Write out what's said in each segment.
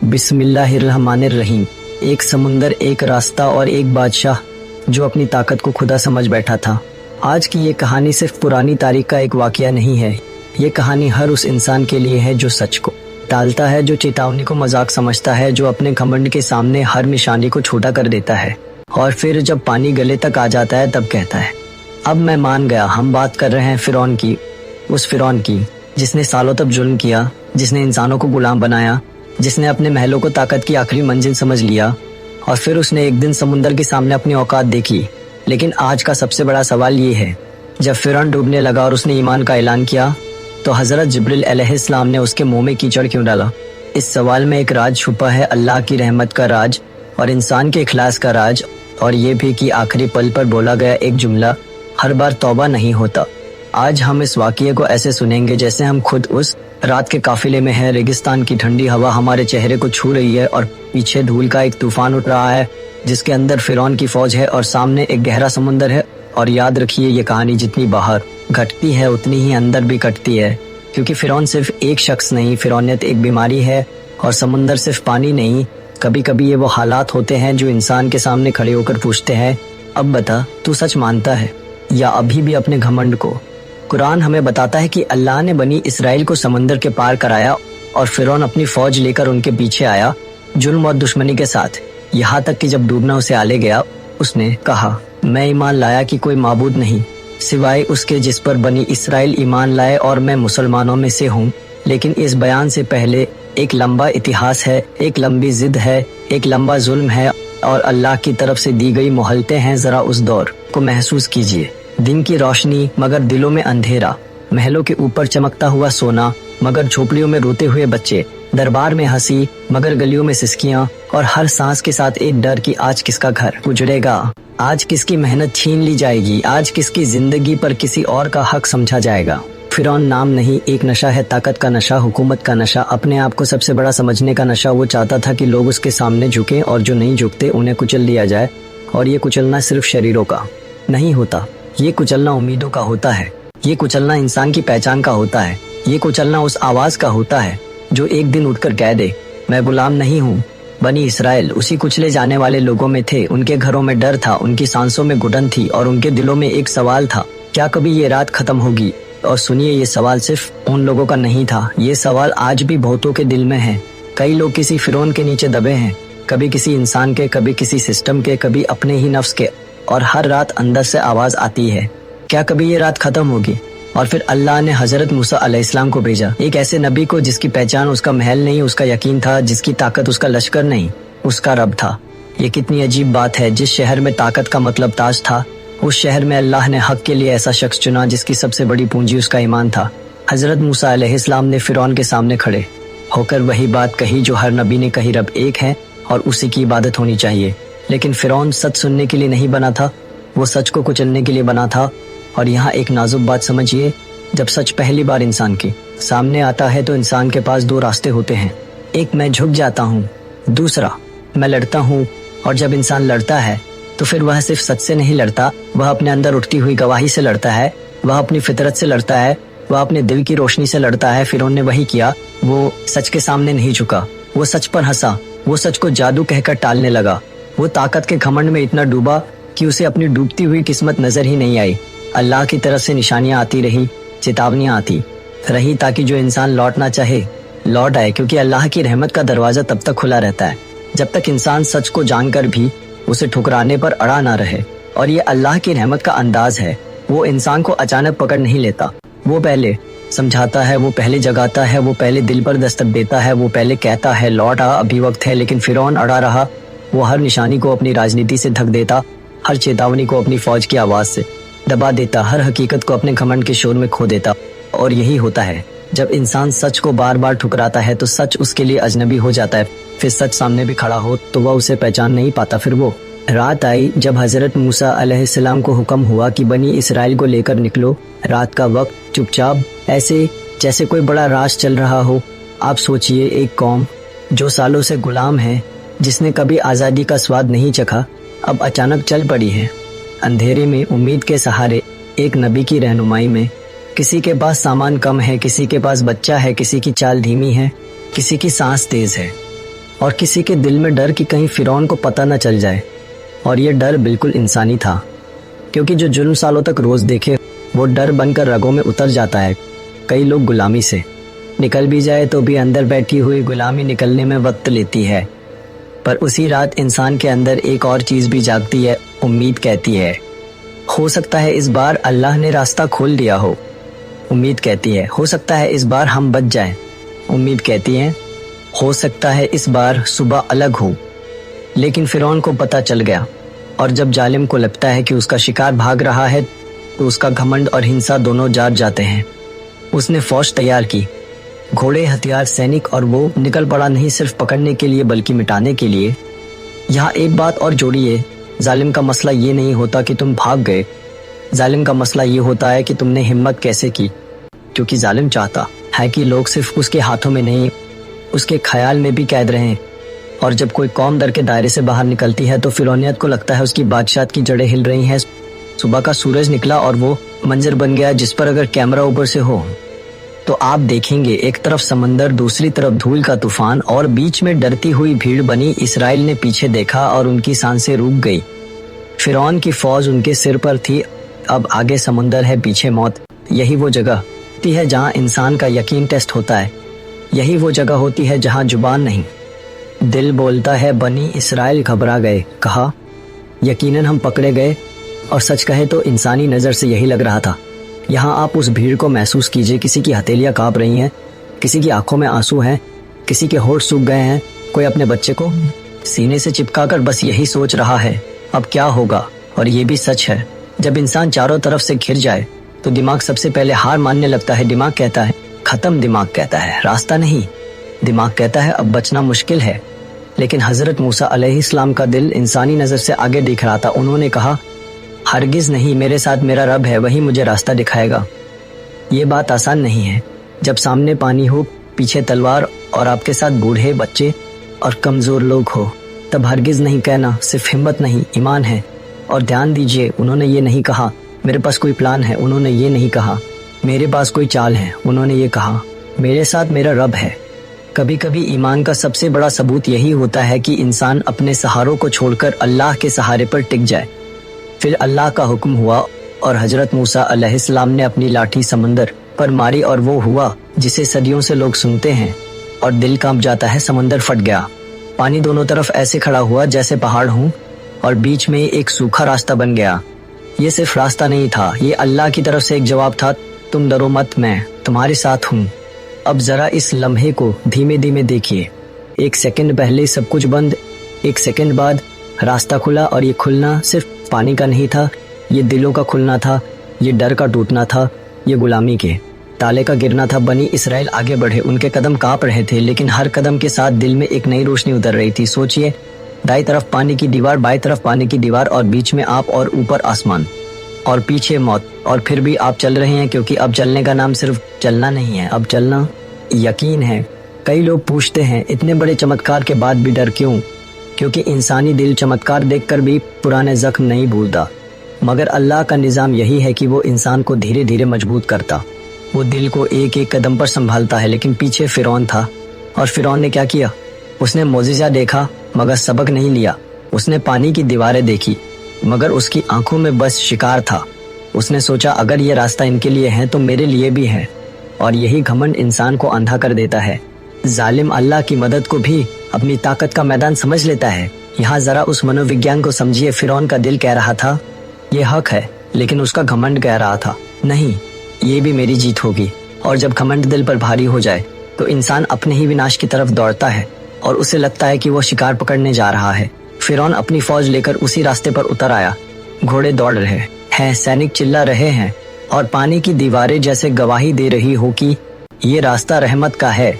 بسم اللہ الرحمن الرحیم۔ ایک سمندر، ایک راستہ اور ایک بادشاہ جو اپنی طاقت کو خدا سمجھ بیٹھا تھا۔ آج کی یہ کہانی صرف پرانی تاریخ کا ایک واقعہ نہیں ہے، یہ کہانی ہر اس انسان کے لیے ہے جو سچ کو ٹالتا ہے، جو چیتاونی کو مذاق سمجھتا ہے، جو اپنے گھمنڈ کے سامنے ہر نشانی کو چھوٹا کر دیتا ہے اور پھر جب پانی گلے تک آ جاتا ہے تب کہتا ہے اب میں مان گیا۔ ہم بات کر رہے ہیں فرعون کی، اس فرعون کی جس نے سالوں تک ظلم کیا، جس نے انسانوں کو غلام بنایا، جس نے اپنے محلوں کو طاقت کی آخری منزل سمجھ لیا اور پھر اس نے ایک دن سمندر کے سامنے اپنی اوقات دیکھی۔ لیکن آج کا سب سے بڑا سوال یہ ہے، جب فرعون ڈوبنے لگا اور اس نے ایمان کا اعلان کیا تو حضرت جبریل علیہ السلام نے اس کے منہ میں کیچڑ کیوں ڈالا؟ اس سوال میں ایک راز چھپا ہے، اللہ کی رحمت کا راز اور انسان کے اخلاص کا راز، اور یہ بھی کہ آخری پل پر بولا گیا ایک جملہ ہر بار توبہ نہیں ہوتا۔ آج ہم اس واقعے کو ایسے سنیں گے جیسے ہم خود اس رات کے قافلے میں ہیں، ریگستان کی ٹھنڈی ہوا ہمارے چہرے کو چھو رہی ہے اور پیچھے دھول کا ایک طوفان اٹھ رہا ہے جس کے اندر فرعون کی فوج ہے اور سامنے ایک گہرا سمندر ہے۔ اور یاد رکھیے، یہ کہانی جتنی باہر گھٹتی ہے اتنی ہی اندر بھی کٹتی ہے، کیونکہ فرعون صرف ایک شخص نہیں، فرعونیت ایک بیماری ہے اور سمندر صرف پانی نہیں۔ کبھی کبھی یہ وہ حالات ہوتے ہیں جو انسان کے سامنے کھڑے ہو کر پوچھتے ہیں اب بتا تو سچ مانتا ہے یا ابھی بھی اپنے گھمنڈ کو؟ قرآن ہمیں بتاتا ہے کہ اللہ نے بنی اسرائیل کو سمندر کے پار کرایا اور فرعون اپنی فوج لے کر ان کے پیچھے آیا ظلم اور دشمنی کے ساتھ، یہاں تک کہ جب ڈوبنا اسے آلے گیا اس نے کہا میں ایمان لایا کہ کوئی معبود نہیں سوائے اس کے جس پر بنی اسرائیل ایمان لائے اور میں مسلمانوں میں سے ہوں۔ لیکن اس بیان سے پہلے ایک لمبا اتہاس ہے، ایک لمبی ضد ہے، ایک لمبا ظلم ہے اور اللہ کی طرف سے دی گئی مہلتیں ہیں۔ ذرا اس دور کو محسوس کیجئے، دن کی روشنی مگر دلوں میں اندھیرا، محلوں کے اوپر چمکتا ہوا سونا مگر جھوپڑیوں میں روتے ہوئے بچے، دربار میں ہنسی مگر گلیوں میں سسکیاں، اور ہر سانس کے ساتھ ایک ڈر کہ آج کس کا گھر اجڑے گا، آج کس کی محنت چھین لی جائے گی، آج کس کی زندگی پر کسی اور کا حق سمجھا جائے گا۔ فرعون نام نہیں، ایک نشہ ہے، طاقت کا نشہ، حکومت کا نشہ، اپنے آپ کو سب سے بڑا سمجھنے کا نشہ۔ وہ چاہتا تھا کہ لوگ اس کے سامنے جھکیں اور جو نہیں جھکتے انہیں کچل دیا جائے، اور یہ کچلنا صرف شریروں کا نہیں ہوتا، یہ کچلنا امیدوں کا ہوتا ہے، یہ کچلنا انسان کی پہچان کا ہوتا ہے، یہ کچلنا اس آواز کا ہوتا ہے جو ایک دن اٹھ کر کہہ دے میں غلام نہیں ہوں۔ بنی اسرائیل اسی کچلے جانے والے لوگوں میں تھے، ان کے گھروں میں ڈر تھا، ان کی سانسوں میں گھٹن تھی اور ان کے دلوں میں ایک سوال تھا، کیا کبھی یہ رات ختم ہوگی؟ اور سنیے، یہ سوال صرف ان لوگوں کا نہیں تھا، یہ سوال آج بھی بہتوں کے دل میں ہے۔ کئی لوگ کسی فرعون کے نیچے دبے ہیں، کبھی کسی انسان کے، کبھی کسی سسٹم کے، کبھی اپنے ہی نفس کے، اور ہر رات اندر سے آواز آتی ہے کیا کبھی یہ رات ختم ہوگی؟ اور پھر اللہ نے حضرت موسیٰ علیہ السلام کو بھیجا، ایک ایسے نبی کو جس کی پہچان اس کا محل نہیں، اس کا یقین تھا، جس کی طاقت اس کا لشکر نہیں، اس کا رب تھا۔ یہ کتنی عجیب بات ہے، جس شہر میں طاقت کا مطلب تاج تھا، اس شہر میں اللہ نے حق کے لیے ایسا شخص چنا جس کی سب سے بڑی پونجی اس کا ایمان تھا۔ حضرت موسیٰ علیہ السلام نے فرعون کے سامنے کھڑے ہو کر وہی بات کہی جو ہر نبی نے کہی، رب ایک ہے اور اسی کی عبادت ہونی چاہیے۔ لیکن فرعون سچ سننے کے لیے نہیں بنا تھا، وہ سچ کو کچلنے کے لیے بنا تھا۔ اور یہاں ایک نازک بات سمجھیے، جب سچ پہلی بار انسان کے سامنے آتا ہے تو انسان کے پاس دو راستے ہوتے ہیں، ایک میں جھک جاتا ہوں، دوسرا میں لڑتا ہوں۔ اور جب انسان لڑتا ہے تو پھر وہ صرف سچ سے نہیں لڑتا، وہ اپنے اندر اٹھتی ہوئی گواہی سے لڑتا ہے، وہ اپنی فطرت سے لڑتا ہے، وہ اپنے دل کی روشنی سے لڑتا ہے۔ فرعون نے وہی کیا، وہ سچ کے سامنے نہیں جھکا، وہ سچ پر ہنسا، وہ سچ کو جادو کہہ کر ٹالنے لگا، وہ طاقت کے گھمنڈ میں اتنا ڈوبا کہ اسے اپنی ڈوبتی ہوئی قسمت نظر ہی نہیں آئی۔ اللہ کی طرف سے نشانیاں آتی رہی، چیتاونیاں آتی رہی تاکہ جو انسان لوٹنا چاہے لوٹ آئے، کیونکہ اللہ کی رحمت کا دروازہ تب تک کھلا رہتا ہے جب تک انسان سچ کو جان کر بھی اسے ٹھکرانے پر اڑا نہ رہے۔ اور یہ اللہ کی رحمت کا انداز ہے، وہ انسان کو اچانک پکڑ نہیں لیتا، وہ پہلے سمجھاتا ہے، وہ پہلے جگاتا ہے، وہ پہلے دل پر دستک دیتا ہے، وہ پہلے کہتا ہے لوٹ آ، ابھی وقت ہے۔ لیکن فرعون اڑا رہا، وہ ہر نشانی کو اپنی راجنیتی سے ڈھک دیتا، ہر چیتاونی کو اپنی فوج کی آواز سے دبا دیتا، ہر حقیقت کو اپنے گھمنڈ کے شور میں کھو دیتا۔ اور یہی ہوتا ہے، جب انسان سچ کو بار بار ٹھکراتا ہے تو سچ اس کے لیے اجنبی ہو جاتا ہے، پھر سچ سامنے بھی کھڑا ہو تو وہ اسے پہچان نہیں پاتا۔ پھر وہ رات آئی جب حضرت موسیٰ علیہ السلام کو حکم ہوا کہ بنی اسرائیل کو لے کر نکلو۔ رات کا وقت، چپ چاپ، ایسے جیسے کوئی بڑا راز چل رہا ہو۔ آپ سوچئے، ایک قوم جو سالوں سے غلام ہے، جس نے کبھی آزادی کا سواد نہیں چکھا، اب اچانک چل پڑی ہے اندھیرے میں، امید کے سہارے، ایک نبی کی رہنمائی میں۔ کسی کے پاس سامان کم ہے، کسی کے پاس بچہ ہے، کسی کی چال دھیمی ہے، کسی کی سانس تیز ہے، اور کسی کے دل میں ڈر کہ کہیں فرعون کو پتہ نہ چل جائے، اور یہ ڈر بالکل انسانی تھا، کیونکہ جو جرم سالوں تک روز دیکھے وہ ڈر بن کر رگوں میں اتر جاتا ہے۔ کئی لوگ غلامی سے نکل بھی جائے تو بھی اندر بیٹھی ہوئی غلامی نکلنے میں وقت لیتی ہے، پر اسی رات انسان کے اندر ایک اور چیز بھی جاگتی ہے، امید کہتی ہے ہو سکتا ہے اس بار اللہ نے راستہ کھول دیا ہو۔ امید کہتی ہے ہو سکتا ہے اس بار ہم بچ جائیں۔ امید کہتی ہے ہو سکتا ہے اس بار صبح الگ ہو۔ لیکن فرعون کو پتہ چل گیا، اور جب ظالم کو لگتا ہے کہ اس کا شکار بھاگ رہا ہے تو اس کا گھمنڈ اور ہنسا دونوں جاگ جاتے ہیں۔ اس نے فوج تیار کی، گھوڑے، ہتھیار، سینک، اور وہ نکل پڑا نہیں صرف پکڑنے کے لیے بلکہ مٹانے کے لیے۔ یہاں ایک بات اور جوڑیے، ظالم کا مسئلہ یہ نہیں ہوتا کہ تم بھاگ گئے، ظالم کا مسئلہ یہ ہوتا ہے کہ تم نے ہمت کیسے کی، کیونکہ ظالم چاہتا ہے کہ لوگ صرف اس کے ہاتھوں میں نہیں اس کے خیال میں بھی قید رہیں۔ اور جب کوئی قوم در کے دائرے سے باہر نکلتی ہے تو فرعونیت کو لگتا ہے اس کی بادشاہت کی جڑیں ہل رہی ہیں۔ صبح کا سورج نکلا اور وہ منظر بن گیا جس پر اگر کیمرہ اوپر سے ہو تو آپ دیکھیں گے ایک طرف سمندر، دوسری طرف دھول کا طوفان، اور بیچ میں ڈرتی ہوئی بھیڑ۔ بنی اسرائیل نے پیچھے دیکھا اور ان کی سانسیں رک گئی۔ فرعون کی فوج ان کے سر پر تھی، اب آگے سمندر ہے، پیچھے موت۔ یہی وہ جگہ ہوتی ہے جہاں انسان کا یقین ٹیسٹ ہوتا ہے، یہی وہ جگہ ہوتی ہے جہاں زبان نہیں، دل بولتا ہے۔ بنی اسرائیل گھبرا گئے، کہا یقیناً ہم پکڑے گئے، اور سچ کہے تو انسانی نظر سے یہی لگ رہا تھا۔ یہاں آپ اس بھیڑ کو محسوس کیجئے، کسی کی ہتھیلیاں کانپ رہی ہیں، کسی کی آنکھوں میں آنسو ہیں، کسی کے ہونٹ سوکھ گئے ہیں، کوئی اپنے بچے کو سینے سے چپکا کر بس یہی سوچ رہا ہے اب کیا ہوگا۔ اور یہ بھی سچ ہے، جب انسان چاروں طرف سے گھر جائے تو دماغ سب سے پہلے ہار ماننے لگتا ہے۔ دماغ کہتا ہے ختم، دماغ کہتا ہے راستہ نہیں، دماغ کہتا ہے اب بچنا مشکل ہے۔ لیکن حضرت موسیٰ علیہ السلام کا دل انسانی نظر سے آگے دکھ رہا تھا۔ انہوں نے کہا ہرگز نہیں، میرے ساتھ میرا رب ہے، وہی مجھے راستہ دکھائے گا۔ یہ بات آسان نہیں ہے، جب سامنے پانی ہو، پیچھے تلوار، اور آپ کے ساتھ بوڑھے، بچے اور کمزور لوگ ہو، تب ہرگز نہیں کہنا صرف ہمت نہیں، ایمان ہے۔ اور دھیان دیجئے، انہوں نے یہ نہیں کہا میرے پاس کوئی پلان ہے، انہوں نے یہ نہیں کہا میرے پاس کوئی چال ہے، انہوں نے یہ کہا میرے ساتھ میرا رب ہے۔ کبھی کبھی ایمان کا سب سے بڑا ثبوت یہی ہوتا ہے کہ انسان اپنے سہاروں کو چھوڑ کر اللہ کے سہارے پر ٹک جائے۔ پھر اللہ کا حکم ہوا اور حضرت موسیٰ علیہ السلام نے اپنی لاٹھی سمندر پر ماری، اور وہ ہوا جسے صدیوں سے لوگ سنتے ہیں اور دل کانپ جاتا ہے۔ سمندر پھٹ گیا، پانی دونوں طرف ایسے کھڑا ہوا جیسے پہاڑ ہوں، اور بیچ میں ایک سوکھا راستہ بن گیا۔ یہ صرف راستہ نہیں تھا، یہ اللہ کی طرف سے ایک جواب تھا، تم ڈرو مت، میں تمہارے ساتھ ہوں۔ اب ذرا اس لمحے کو دھیمے دھیمے دیکھیے، ایک سیکنڈ پہلے سب کچھ بند، ایک سیکنڈ بعد راستہ کھلا، اور یہ کھلنا صرف پانی کا نہیں تھا، یہ دلوں کا کھلنا تھا، یہ ڈر کا ٹوٹنا تھا، یہ غلامی کے تالے کا گرنا تھا۔ بنی اسرائیل آگے بڑھے، ان کے قدم کانپ رہے تھے، لیکن ہر قدم کے ساتھ دل میں ایک نئی روشنی اتر رہی تھی۔ سوچئے، دائیں طرف پانی کی دیوار، بائیں طرف پانی کی دیوار، اور بیچ میں آپ، اور اوپر آسمان، اور پیچھے موت، اور پھر بھی آپ چل رہے ہیں، کیونکہ اب چلنے کا نام صرف چلنا نہیں ہے، اب چلنا یقین ہے۔ کئی لوگ پوچھتے ہیں اتنے بڑے چمتکار کے بعد بھی ڈر کیوں؟ کیونکہ انسانی دل چمتکار دیکھ کر بھی پرانے زخم نہیں بھولتا، مگر اللہ کا نظام یہی ہے کہ وہ انسان کو دھیرے دھیرے مضبوط کرتا، وہ دل کو ایک ایک قدم پر سنبھالتا ہے۔ لیکن پیچھے فرعون تھا، اور فرعون نے کیا کیا؟ اس نے معجزہ دیکھا مگر سبق نہیں لیا، اس نے پانی کی دیواریں دیکھی مگر اس کی آنکھوں میں بس شکار تھا۔ اس نے سوچا اگر یہ راستہ ان کے لیے ہے تو میرے لیے بھی ہے، اور یہی گھمنڈ انسان کو اندھا کر دیتا ہے۔ ظالم اللہ کی مدد کو بھی اپنی طاقت کا میدان سمجھ لیتا ہے۔ یہاں ذرا اس منووگیان کو سمجھیے، فرعون کا دل کہہ رہا تھا یہ حق ہے، لیکن اس کا گھمنڈ کہہ رہا تھا نہیں، یہ بھی میری جیت ہوگی۔ اور جب گھمنڈ دل پر بھاری ہو جائے تو انسان اپنے ہی وناش کی طرف دوڑتا ہے، اور اسے لگتا ہے کہ وہ شکار پکڑنے جا رہا ہے۔ فرعون اپنی فوج لے کر اسی راستے پر اتر آیا، گھوڑے دوڑ رہے ہیں، سینک چلا رہے ہیں، اور پانی کی دیواریں جیسے گواہی دے رہی ہو کہ یہ راستہ رحمت کا ہے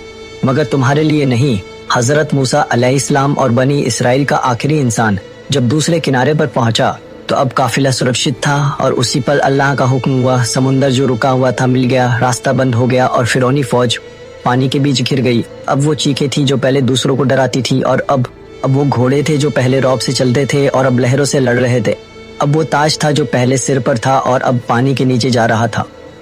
مگر تمہارے لیے نہیں۔ حضرت موسیٰ علیہ السلام اور بنی اسرائیل کا آخری انسان جب دوسرے کنارے پر پہنچا تو اب قافلہ سرکشت تھا، اور اسی پل اللہ کا حکم ہوا، سمندر جو رکا ہوا تھا مل گیا، راستہ بند ہو گیا، اور فرعونی فوج پانی کے بیچ گر گئی۔ اب وہ چیخیں تھی جو پہلے دوسروں کو ڈراتی تھی، اور اب وہ گھوڑے تھے جو پہلے رعب سے چلتے تھے اور اب لہروں سے لڑ رہے تھے۔ اب وہ تاج تھا جو پہلے سر پر تھا اور اب پانی کے نیچے جا رہا تھا۔